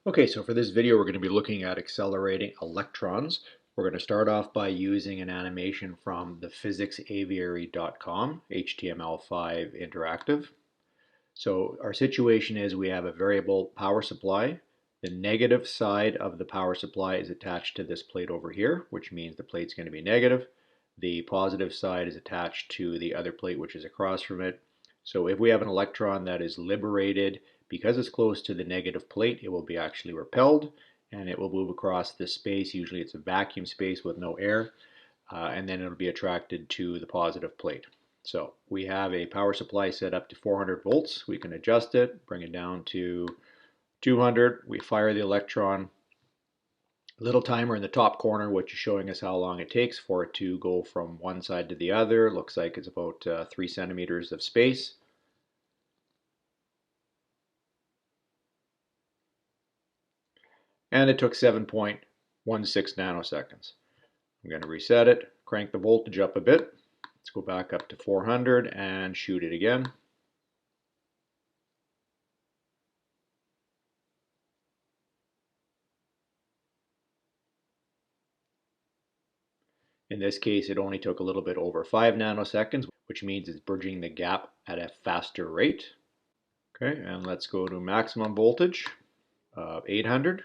Okay, so for this video we're going to be looking at accelerating electrons. We're going to start off by using an animation from the physicsaviary.com, HTML5 interactive. So our situation is we have a variable power supply. The negative side of the power supply is attached to this plate over here, which means the plate's going to be negative. The positive side is attached to the other plate, which is across from it. So if we have an electron that is liberated, because it's close to the negative plate, it will be actually repelled and it will move across this space. Usually it's a vacuum space with no air, and then it'll be attracted to the positive plate. So we have a power supply set up to 400 volts. We can adjust it, bring it down to 200. We fire the electron. Little timer in the top corner, which is showing us how long it takes for it to go from one side to the other. Looks like it's about 3 centimeters of space. And it took 7.16 nanoseconds. I'm going to reset it, crank the voltage up a bit. Let's go back up to 400 and shoot it again. In this case, it only took a little bit over 5 nanoseconds, which means it's bridging the gap at a faster rate. Okay, and let's go to maximum voltage of 800.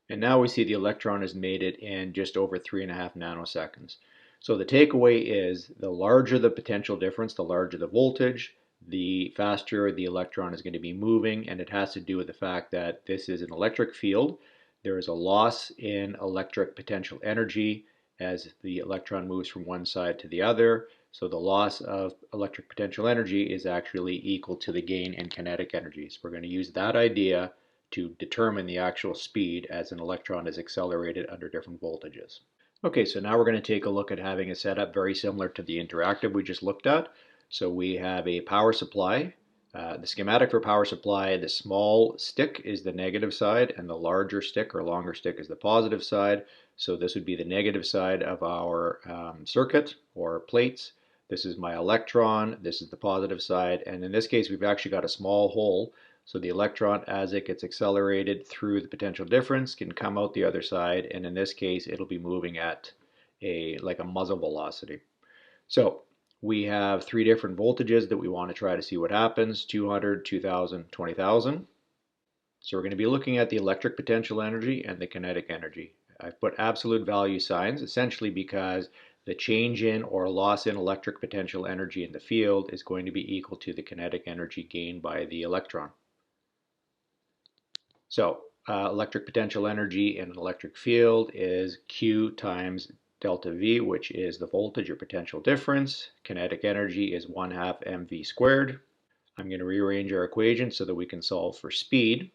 And now we see the electron has made it in just over 3.5 nanoseconds. So the takeaway is the larger the potential difference, the larger the voltage, the faster the electron is going to be moving, and it has to do with the fact that this is an electric field. There is a loss in electric potential energy as the electron moves from one side to the other. So the loss of electric potential energy is actually equal to the gain in kinetic energy. So we're going to use that idea to determine the actual speed as an electron is accelerated under different voltages. Okay, so now we're going to take a look at having a setup very similar to the interactive we just looked at. So we have a power supply. The schematic for power supply, the small stick is the negative side and the larger stick or longer stick is the positive side. So this would be the negative side of our circuit or plates. This is my electron, this is the positive side, and in this case we've actually got a small hole. So the electron, as it gets accelerated through the potential difference, can come out the other side, and in this case it'll be moving at like a muzzle velocity. So we have 3 different voltages that we want to try to see what happens: 200, 2000, 20,000. So we're going to be looking at the electric potential energy and the kinetic energy. I've put absolute value signs essentially because the change in or loss in electric potential energy in the field is going to be equal to the kinetic energy gained by the electron. So electric potential energy in an electric field is Q times delta V, which is the voltage or potential difference. Kinetic energy is 1/2 mv squared. I'm going to rearrange our equation so that we can solve for speed.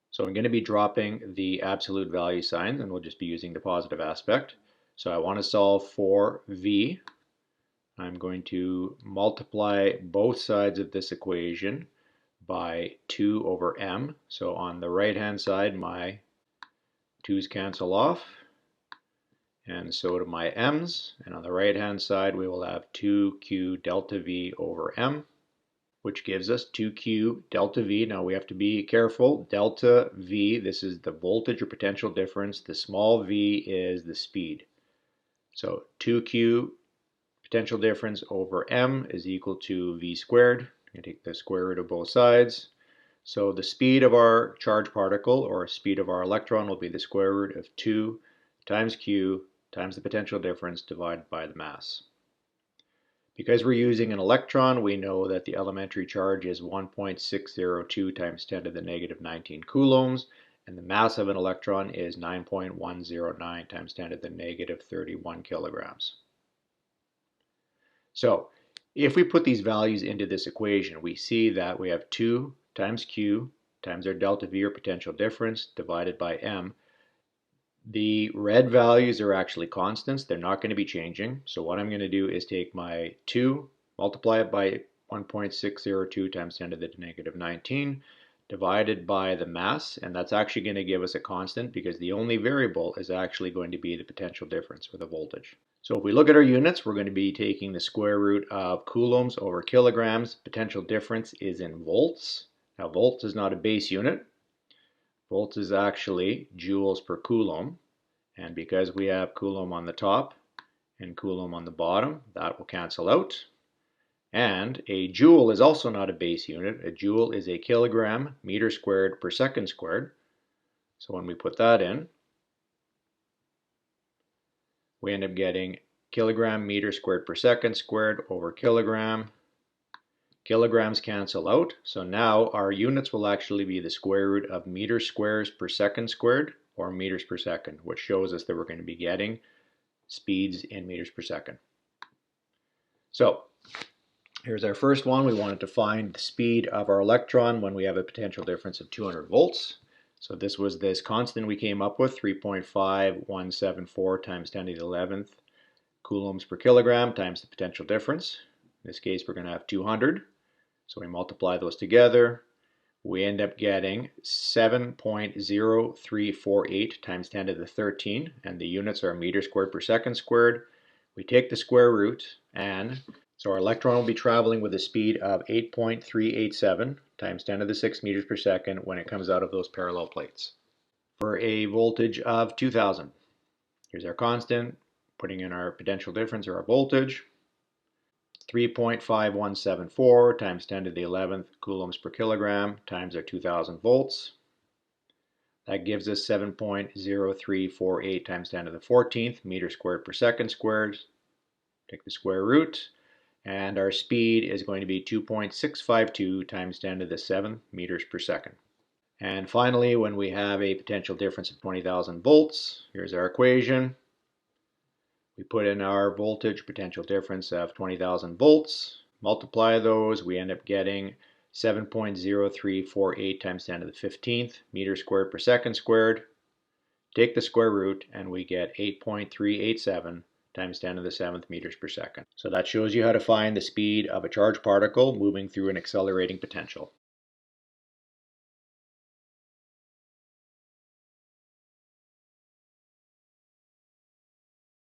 So I'm going to be dropping the absolute value signs, and we'll just be using the positive aspect. So I want to solve for V. I'm going to multiply both sides of this equation by 2 over m. So on the right hand side, my 2's cancel off, and so do my m's. And on the right hand side, we will have 2q delta v over m, which gives us 2q delta v. Now we have to be careful. Delta v, this is the voltage or potential difference. The small v is the speed. So 2q potential difference over m is equal to v squared. I'm going to take the square root of both sides. So the speed of our charged particle, or speed of our electron, will be the square root of 2 times q times the potential difference divided by the mass. Because we're using an electron, we know that the elementary charge is 1.602 times 10 to the negative 19 coulombs, and the mass of an electron is 9.109 times 10 to the negative 31 kilograms. So if we put these values into this equation, we see that we have 2 times q times our delta v, or potential difference, divided by m. The red values are actually constants. They're not going to be changing. So what I'm going to do is take my 2, multiply it by 1.602 times 10 to the negative 19, divided by the mass, and that's actually going to give us a constant because the only variable is actually going to be the potential difference or the voltage. So if we look at our units, we're going to be taking the square root of coulombs over kilograms. Potential difference is in volts. Now volts is not a base unit. Volts is actually joules per coulomb. And because we have coulomb on the top and coulomb on the bottom, that will cancel out. And a joule is also not a base unit. A joule is a kilogram meter squared per second squared. So when we put that in, we end up getting kilogram meter squared per second squared over kilogram. Kilograms cancel out, so now our units will actually be the square root of meters squares per second squared or meters per second, which shows us that we're going to be getting speeds in meters per second. So here's our first one. We wanted to find the speed of our electron when we have a potential difference of 200 volts. So this was this constant we came up with, 3.5174 times 10 to the 11th coulombs per kilogram times the potential difference. In this case, we're going to have 200. So we multiply those together. We end up getting 7.0348 times 10 to the 13, and the units are meters squared per second squared. We take the square root, and so our electron will be traveling with a speed of 8.387 times 10 to the 6 meters per second when it comes out of those parallel plates for a voltage of 2000. Here's our constant, putting in our potential difference or our voltage. 3.5174 times 10 to the 11th coulombs per kilogram times our 2000 volts. That gives us 7.0348 times 10 to the 14th meters squared per second squared. Take the square root, and our speed is going to be 2.652 times 10 to the 7th meters per second. And finally, when we have a potential difference of 20,000 volts, here's our equation. We put in our voltage potential difference of 20,000 volts, multiply those, we end up getting 7.0348 times 10 to the 15th meters squared per second squared. Take the square root and we get 8.387 times 10 to the 7th meters per second. So that shows you how to find the speed of a charged particle moving through an accelerating potential.